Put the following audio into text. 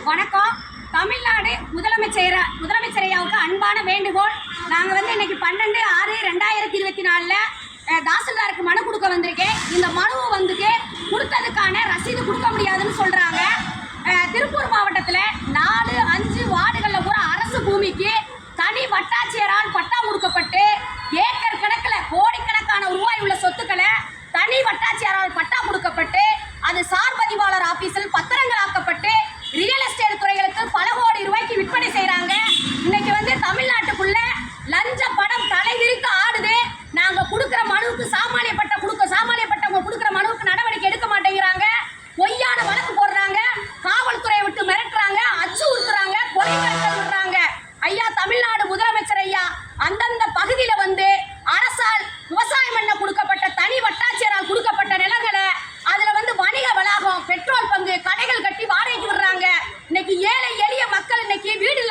வணக்கம். தமிழ்நாடு முதலமைச்சரையாவுக்கு அன்பான வேண்டுகோள். நாங்கள் இன்னைக்கு 12/6/2024 தாசில்தாருக்கு மனு கொடுக்க வந்திருக்கேன். இந்த மனுவை கொடுத்ததுக்கான ரசீது கொடுக்க முடியாதுன்னு சொல்றாங்க. திருப்பூர் மாவட்டத்தில் 4-5 வார்டுகளில் பூரா அரசு பூமிக்கு தனி வட்டாட்சியரால் பட்டா கொடுக்கப்பட்டு ஏக்கர் கணக்கில் கோடிக்கணக்கான ரூபாய் உள்ள சொத்துக்களை தனி வட்டாட்சியரால் பட்டா கொடுக்கப்பட்டு அது சார் பதிவாளர் ஆபீஸில் பத்திரங்களாக்கப்பட்டு ரியல் எஸ்டேட் துறைகளுக்கு பல கோடி ரூபாய்க்கு விற்பனை செய்யறாங்க. இன்னைக்கு தமிழ்நாட்டுக்குள்ள லஞ்ச படம் தலைவிரித்து ஆடுது. நாங்க கொடுக்கிற மனுவுக்கு சாமானியப்பட்டவங்க கொடுக்கிற மனுவுக்கு நடவடிக்கை எடுக்க மாட்டேங்கிறாங்க. பொய்யான வழக்கு போடுறாங்க, காவல்துறையை விட்டு மிரட்டுறாங்க, அச்சுறுத்துறாங்க, கொலை மிரட்டல் விடுறாங்க. ஐயா தமிழ்நாடு முதலமைச்சர் ஐயா, அந்தந்த பகுதியில அரசால் விவசாயம் பண்ண கொடுக்கப்பட்ட தனி வட்டாட்சியரால் கொடுக்கப்பட்ட நிலங்களை அதுல வணிக வளாகம், பெட்ரோல் பங்கு, கடைகள் கட்டி வாடகைக்கு விடுறாங்க. இன்னைக்கு ஏழை எளிய மக்கள் இன்னைக்கு வீடு